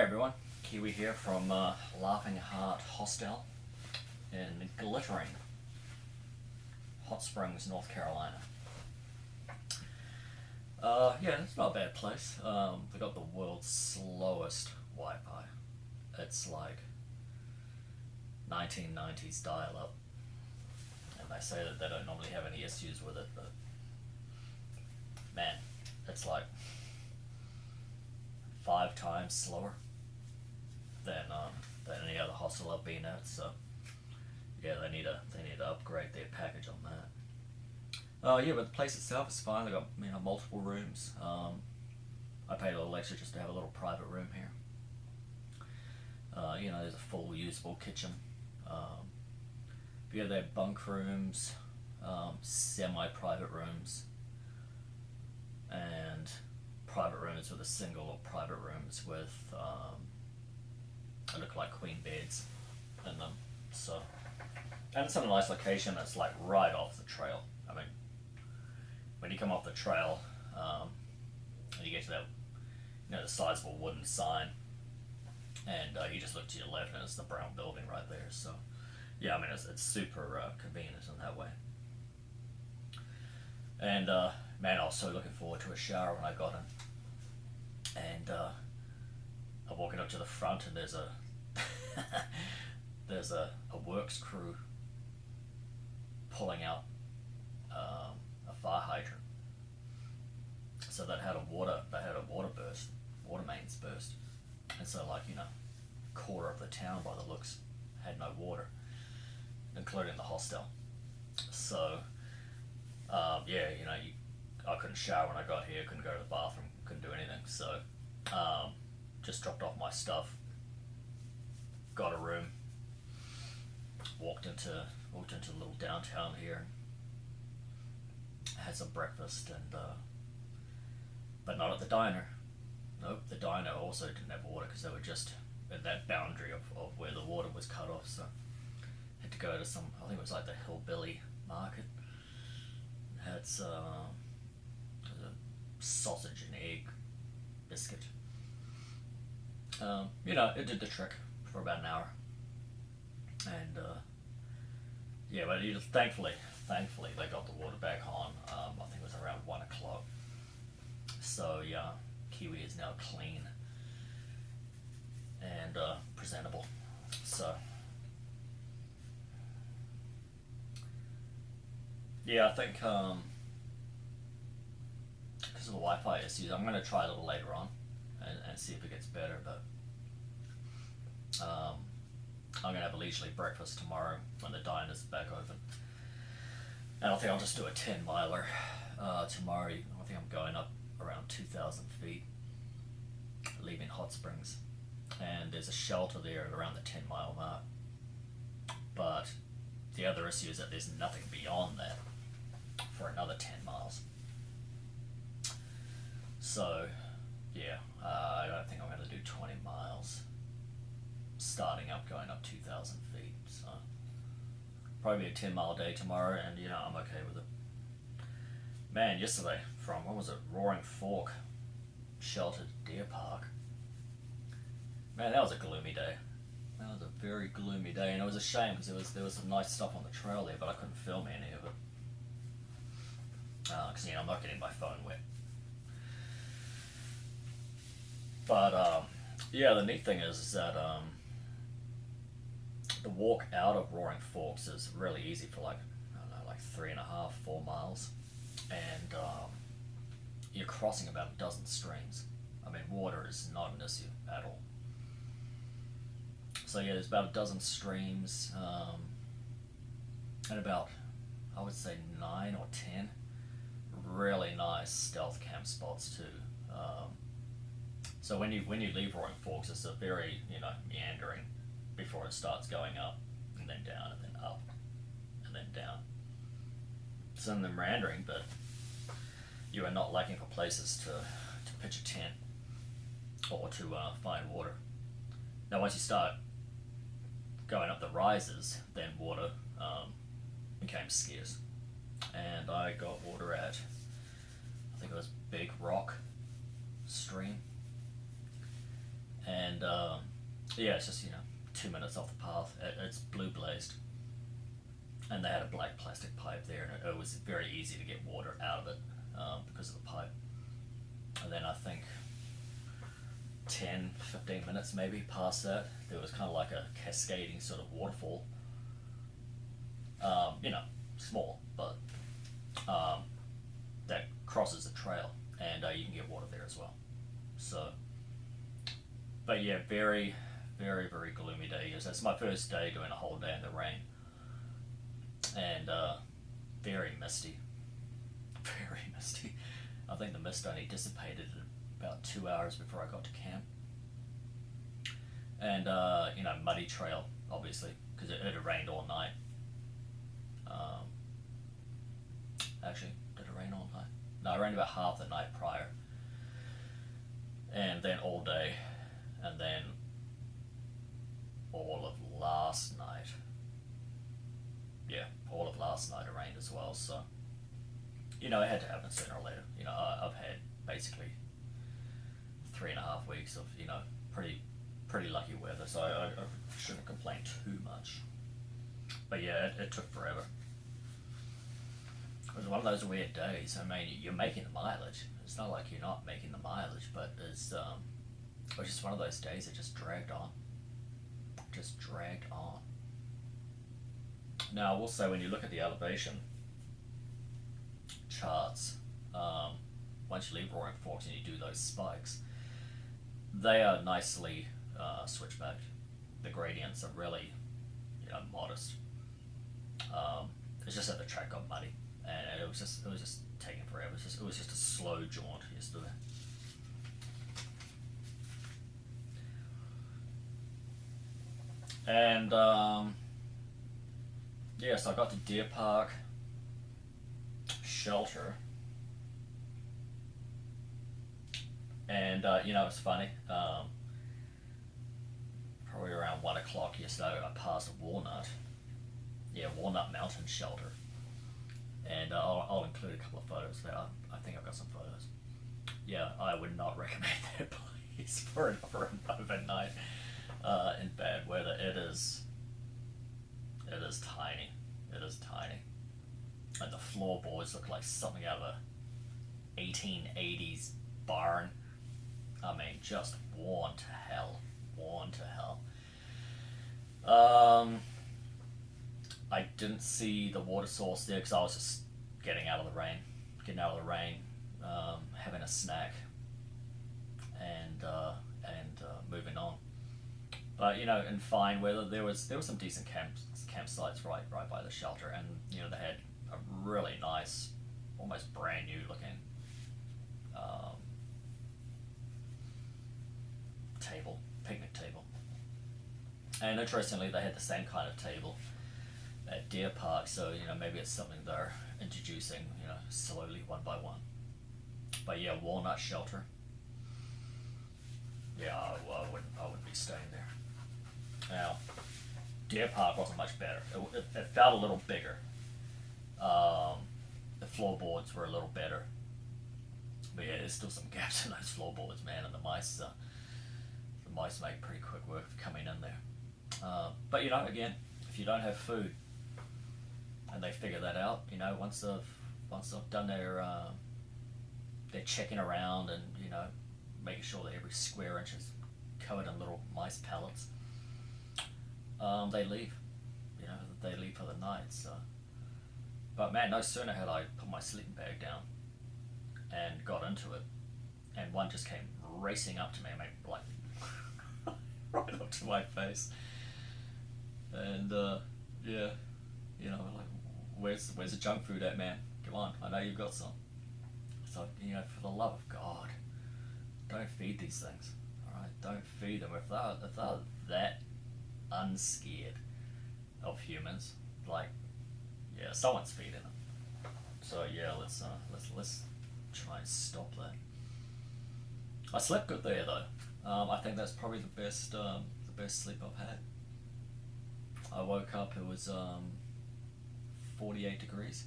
everyone, Kiwi here from Laughing Heart Hostel in glittering Hot Springs, North Carolina. Yeah, it's not a bad place. They got the world's slowest Wi-Fi. It's like 1990s dial-up, and they say that they don't normally have any issues with it, but man, it's like 5 times slower than any other hostel I've been at. So yeah, they need to upgrade their package on that. Yeah, but the place itself is fine. They got multiple rooms. I paid a little extra just to have a little private room here. There's a full usable kitchen. They have bunk rooms, semi-private rooms, and private rooms with a single or private rooms with they look like queen beds in them. So, and it's in a nice location. It's like right off the trail. I mean, when you come off the trail, and you get to that, the sizable wooden sign, and you just look to your left, and it's the brown building right there. So, yeah, I mean, it's super convenient in that way. And man, I was so looking forward to a shower when I got in. And I'm walking up to the front, and there's a a works crew pulling out a fire hydrant. So they had a water burst, water mains burst, and so quarter of the town by the looks had no water, including the hostel. So I couldn't shower when I got here, couldn't go to the bathroom, couldn't do anything. So just dropped off my stuff, got a room, walked into a little downtown here, had some breakfast, and but not at the diner. Nope, the diner also didn't have water because they were just at that boundary of where the water was cut off. So had to go to some, I think it was like the Hillbilly Market. Had some sausage and egg biscuit. It did the trick for about an hour. And but thankfully they got the water back on. I think it was around 1 o'clock. So yeah, Kiwi is now clean and presentable. So yeah, I think because of the Wi-Fi issues, I'm going to try a little later on and see if it gets better. But I'm going to have a leisurely breakfast tomorrow when the diner's back open. And I think I'll just do a 10-miler tomorrow. I think I'm going up around 2,000 feet, leaving Hot Springs. And there's a shelter there around the 10-mile mark. But the other issue is that there's nothing beyond that for another 10 miles. So, yeah, I don't think I'm going to do 20 miles starting up, going up 2,000 feet. So, probably a 10-mile day tomorrow, and I'm okay with it. Man, yesterday from, Roaring Fork Sheltered Deer Park. Man, that was a gloomy day. That was a very gloomy day, and it was a shame because there was some nice stuff on the trail there, but I couldn't film any of it because I'm not getting my phone wet. But the neat thing is that the walk out of Roaring Forks is really easy for like 3.5, 4 miles, and you're crossing about a dozen streams. I mean, water is not an issue at all. So yeah, there's about a dozen streams, and about, I would say, 9 or 10 really nice stealth camp spots too. So when you leave Roaring Forks, it's a very meandering before it starts going up and then down and then up and then down. Some of them meandering, but you are not lacking for places to pitch a tent or to find water. Now once you start going up the rises, then water became scarce, and I got water at, I think it was Big Rock Stream, and Yeah, it's just 2 minutes off the path. It's blue blazed, and they had a black plastic pipe there, and it was very easy to get water out of it because of the pipe. And then I think 10, 15 minutes maybe past that, there was kind of like a cascading sort of waterfall. Small, but that crosses the trail, and you can get water there as well. So, but yeah, very, very, very gloomy day. It's my first day doing a whole day in the rain, and very misty, very misty. I think the mist only dissipated about 2 hours before I got to camp, and muddy trail obviously because it had rained all night. Actually, did it rain all night? No, it rained about half the night prior, and then all day, and then all of last night. Yeah, all of last night it rained as well. So, it had to happen sooner or later. I've had basically 3.5 weeks of pretty lucky weather, so I shouldn't complain too much. But yeah, it took forever. It was one of those weird days. I mean, you're making the mileage. It's not like you're not making the mileage, but it was just one of those days that just dragged on. Just dragged on. Now, I will say, when you look at the elevation charts, once you leave Roaring Forks and you do those spikes, they are nicely switchbacked. The gradients are really, modest. It's just that the track got muddy, and it was just taking forever. It was just a slow jaunt yesterday. And so I got to Deer Park Shelter, and it's funny. Probably around 1 o'clock yesterday, I passed Walnut. Yeah, Walnut Mountain Shelter, and I'll include a couple of photos there. I think I've got some photos. Yeah, I would not recommend that place for an overnight in bad weather. It is tiny. It is tiny, and the floorboards look like something out of a 1880s barn. I mean, just worn to hell. Worn to hell. I didn't see the water source there because I was just getting out of the rain, having a snack, and moving on. But in fine weather, there was some decent campsites right by the shelter, and they had a really nice, almost brand new looking picnic table. And interestingly, they had the same kind of table at Deer Park, so maybe it's something they're introducing slowly, one by one. But yeah, Walnut Shelter. Yeah, I wouldn't be staying there. Now, Deer Park wasn't much better. It felt a little bigger. The floorboards were a little better, but yeah, there's still some gaps in those floorboards, man, and the mice make pretty quick work of coming in there. But again, if you don't have food, and they figure that out, once they've done their checking around and making sure that every square inch is covered in little mice pellets, they leave. They leave for the night. So, but man, no sooner had I put my sleeping bag down and got into it, and one just came racing up to me, like right up to my face, and like, where's the junk food at, man? Come on, I know you've got some. So for the love of God, don't feed these things. All right, don't feed them. If they're that unscared of humans, like, yeah, someone's feeding them. So yeah, let's try and stop that. I slept good there though. I think that's probably the best sleep I've had. I woke up, it was 48 degrees,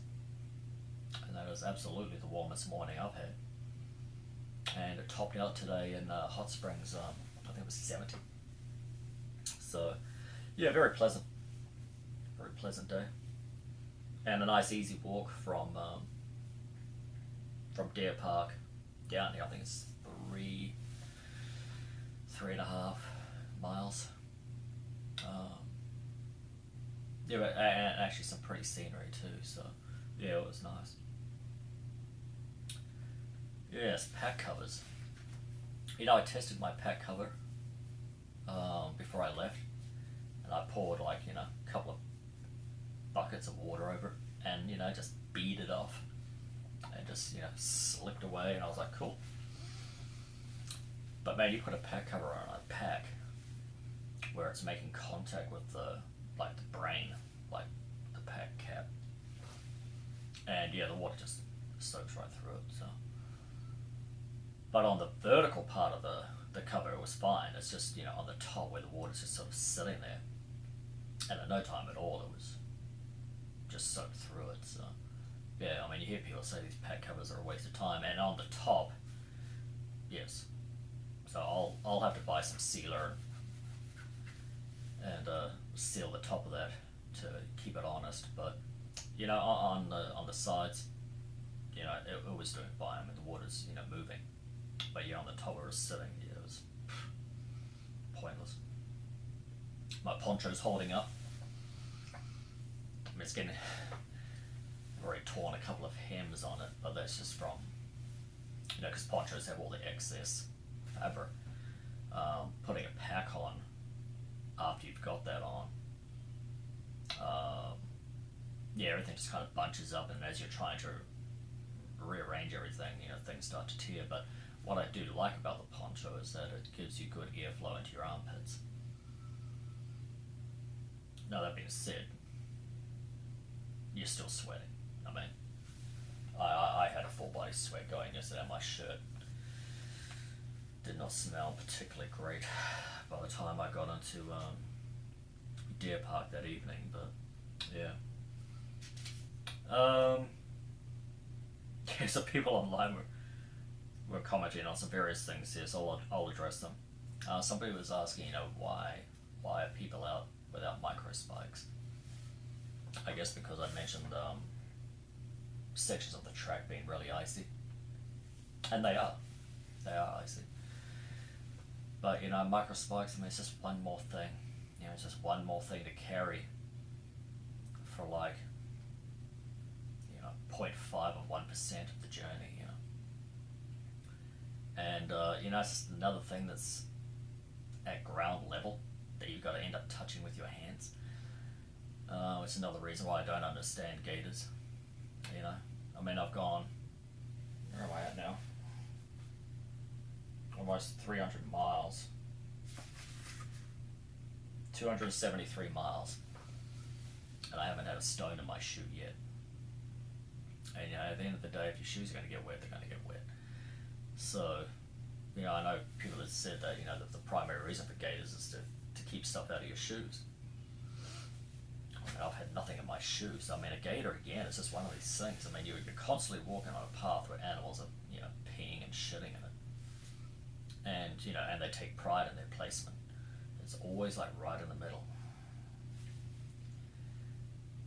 and that was absolutely the warmest morning I've had. And it topped out today in Hot Springs. I think it was 70. So yeah, very pleasant day, and a nice easy walk from Deer Park down here. I think it's 3.5 miles. Um, yeah, and actually some pretty scenery too. So yeah, it was nice. Yes, pack covers. I tested my pack cover before I left, and I poured like a couple of buckets of water over it, and just beat it off, and just slipped away, and I was like, cool. But man, you put a pack cover on a pack where it's making contact with the brain, like the pack cap, and yeah, the water just soaks right through it. So, but on the vertical part of the cover, it was fine. It's just on the top where the water's just sort of sitting there, and at no time at all it was just soaked through it. So yeah, I mean, you hear people say these pack covers are a waste of time, and on the top, yes. So I'll have to buy some sealer and seal the top of that to keep it honest. But on the sides, it was doing fine. I mean, the water's moving, but on the top where it was sitting, it was pointless. My poncho's holding up. I mean, it's getting. I've already torn a couple of hems on it, but that's just from because ponchos have all the excess fabric. Putting a pack on after you've got that on, everything just kind of bunches up, and as you're trying to rearrange everything, things start to tear. But what I do like about the poncho is that it gives you good airflow into your armpits. Now, that being said, you're still sweating. I mean, I had a full body sweat going yesterday. My shirt did not smell particularly great by the time I got into Deer Park that evening. But yeah, so people online were commenting on some various things here, so I'll address them. Somebody was asking, why are people out without micro spikes? I guess because I mentioned sections of the track being really icy, and they are icy. But micro spikes, I mean, it's just one more thing. It's just one more thing to carry for 0.5 of 1% of the journey. And it's just another thing that's at ground level that you've got to end up touching with your hands. It's another reason why I don't understand gators. I mean, I've gone. Where am I at now? Almost 300 miles. 273 miles. And I haven't had a stone in my shoe yet. And at the end of the day, if your shoes are going to get wet, they're going to get wet. So, I know people have said that, that the primary reason for gators is to keep stuff out of your shoes. I mean, I've had nothing in my shoes. I mean, a gator, again, is just one of these things. I mean, you're constantly walking on a path where animals are, peeing and shitting in it. And, and they take pride in their placement. It's always right in the middle.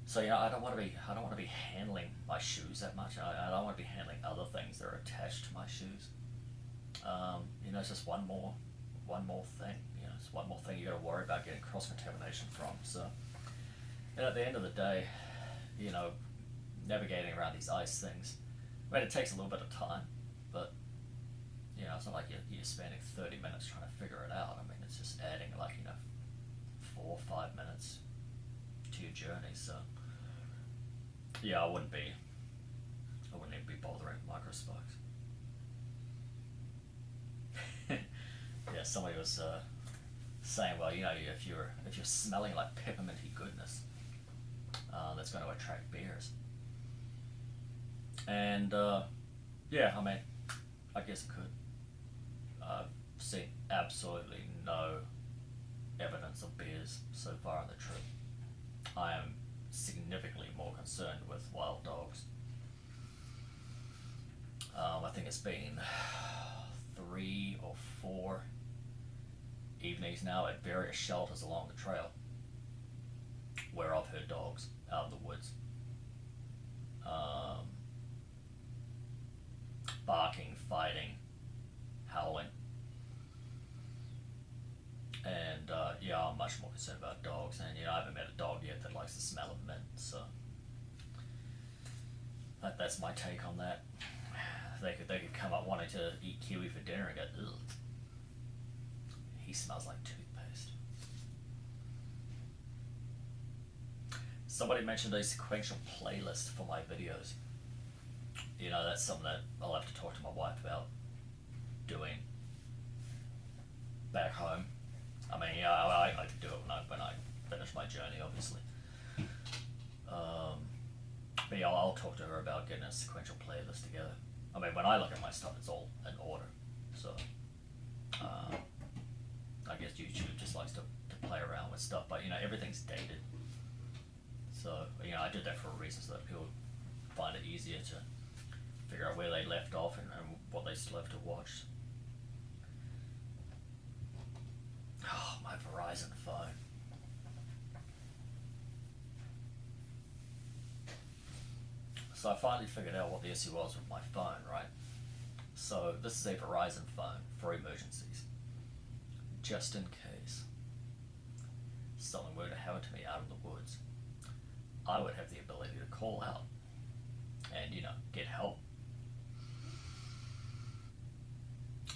So I don't want to be handling my shoes that much. I don't want to be handling other things that are attached to my shoes. It's just one more thing. It's one more thing you got to worry about getting cross contamination from. So, at the end of the day, navigating around these ice things, I mean, it takes a little bit of time, but it's not like you're spending 30 minutes trying to figure it out. I mean, it's just adding 4 or 5 minutes to your journey. So yeah, I wouldn't even be bothering with micro spikes. Yeah, somebody was saying, well, if you're smelling like pepperminty goodness, that's going to attract bears. And yeah, I mean, I guess it could. I've seen absolutely no evidence of bears so far on the trip. I am significantly more concerned with wild dogs. I think it's been 3 or 4 evenings now at various shelters along the trail where I've heard dogs out of the woods. Barking, fighting, howling. And yeah, I'm much more concerned about dogs. And I haven't met a dog yet that likes the smell of mint, so that's my take on that. They could come up wanting to eat Kiwi for dinner and go, ugh, he smells like toothpaste. Somebody mentioned a sequential playlist for my videos. That's something that I'll have to talk to my wife about doing back home. I mean, yeah, I could do it when I finish my journey, obviously. But yeah, I'll talk to her about getting a sequential playlist together. I mean, when I look at my stuff, it's all in order. So, I guess YouTube just likes to play around with stuff, but everything's dated. So, I did that for a reason, so that people find it easier to figure out where they left off and what they still have to watch. Oh, my Verizon phone. So I finally figured out what the issue was with my phone, right? So this is a Verizon phone for emergencies. Just in case someone were to happen to me out in the woods, I would have the ability to call out and, get help.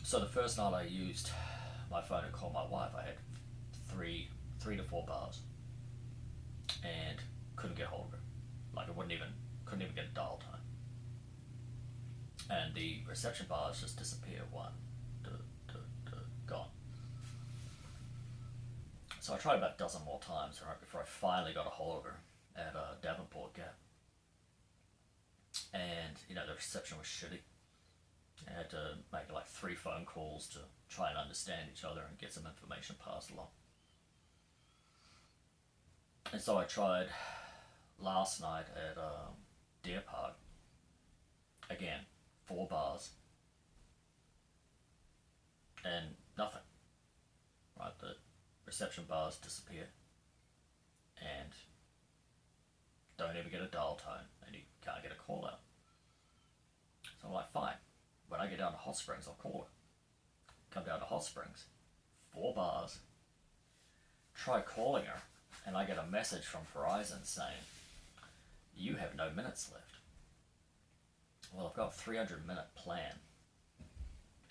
So the first night I used my phone to call my wife, I had three to four bars and couldn't get hold of her. Like, couldn't even get a dial tone. And the reception bars just disappear, gone. So I tried about a dozen more times, right, before I finally got a hold of her at Davenport Gap. And, the reception was shitty. I had to make like 3 phone calls to try and understand each other and get some information passed along. And so I tried last night at Deer Park. Again, 4 bars. And nothing. Right, the reception bars disappear. And don't even get a dial tone, and you can't get a call out. So I'm like, fine. When I get down to Hot Springs, I'll call her. Come down to Hot Springs, 4 bars. Try calling her, and I get a message from Verizon saying, you have no minutes left. Well, I've got a 300-minute plan,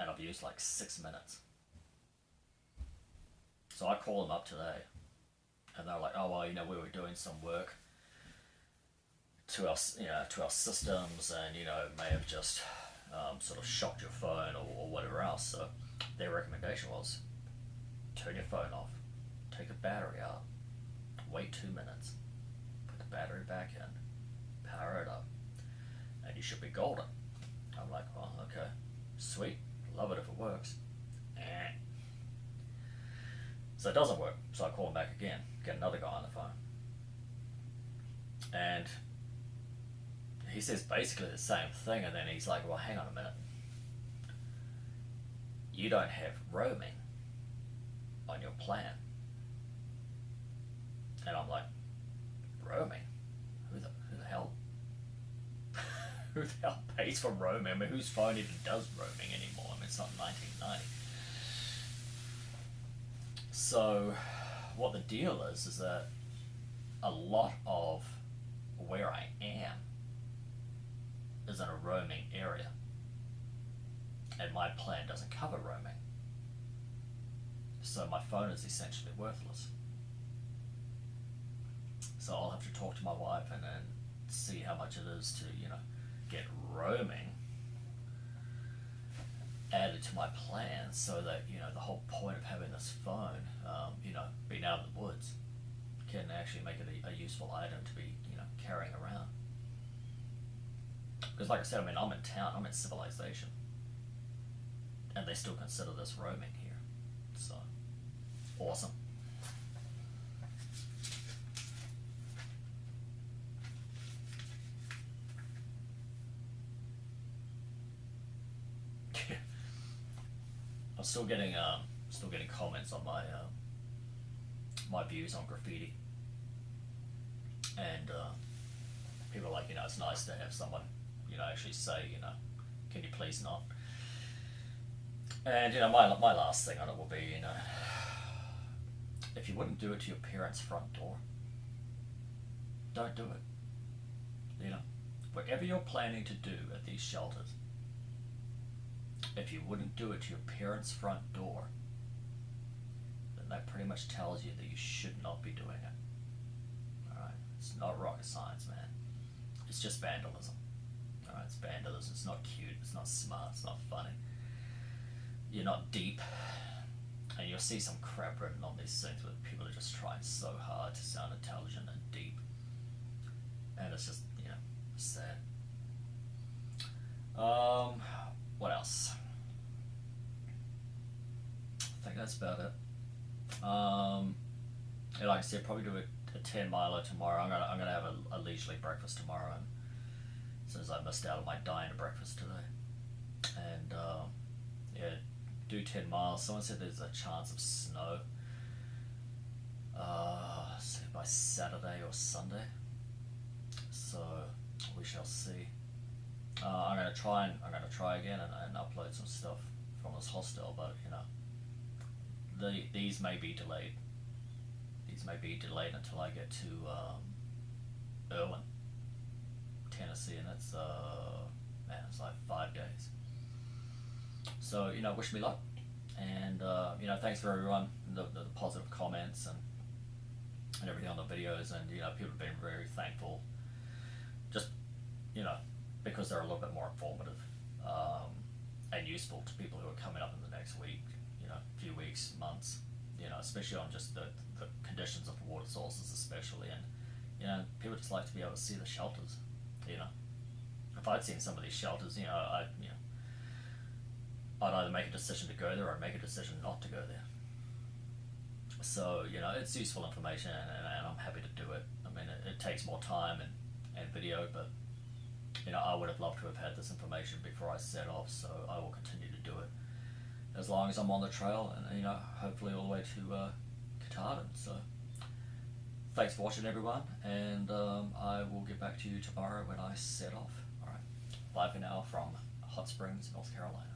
and I've used like 6 minutes. So I call them up today, and they're like, oh, well, we were doing some work to our systems, and may have just sort of shocked your phone or whatever else. So their recommendation was, turn your phone off, take the battery out, wait 2 minutes, put the battery back in, power it up, and you should be golden. I'm like, well, okay, sweet, love it if it works. So it doesn't work, so I call him back again, get another guy on the phone. And he says basically the same thing, and then he's like, well, hang on a minute. You don't have roaming on your plan. And I'm like, roaming? Who the hell? Who the hell pays for roaming? I mean, whose phone even does roaming anymore? I mean, it's not 1990. So what the deal is that a lot of where I am is in a roaming area, and my plan doesn't cover roaming. So my phone is essentially worthless. So I'll have to talk to my wife and then see how much it is to, get roaming added to my plan, so that, the whole point of having this phone, being out in the woods, can actually make it a useful item to be, carrying around. Because like I said, I mean, I'm in town, I'm in civilization, and they still consider this roaming here. So, awesome. I'm still getting still getting comments on my views on graffiti, and people are like, it's nice to have someone, actually say, can you please not? And my last thing on it will be, if you wouldn't do it to your parents' front door, don't do it. Whatever you're planning to do at these shelters, if you wouldn't do it to your parents' front door, then that pretty much tells you that you should not be doing it. Alright? It's not rocket science, man. It's just vandalism. Alright? It's vandalism. It's not cute. It's not smart. It's not funny. You're not deep. And you'll see some crap written on these things where people are just trying so hard to sound intelligent and deep. And it's just, sad. What else? I think that's about it. Like I said, probably do a 10-miler tomorrow. I'm gonna have a leisurely breakfast tomorrow, and since I missed out on my diner breakfast today, and do 10 miles. Someone said there's a chance of snow. Say by Saturday or Sunday. So we shall see. I'm gonna try again and upload some stuff from this hostel, but these may be delayed. These may be delayed until I get to Irwin, Tennessee, and it's it's like 5 days. So wish me luck, and thanks for everyone, the positive comments and everything on the videos, and people have been very thankful, just because they're a little bit more informative and useful to people who are coming up in the next week, few weeks, months, especially on just the conditions of water sources, especially, and people just like to be able to see the shelters. If I'd seen some of these shelters, I'd either make a decision to go there or make a decision not to go there. So it's useful information, and I'm happy to do it. I mean, it takes more time and video, but I would have loved to have had this information before I set off, so I will continue to do it as long as I'm on the trail, and hopefully all the way to Katahdin. So thanks for watching, everyone, and I will get back to you tomorrow when I set off. Alright, bye for now from Hot Springs, North Carolina.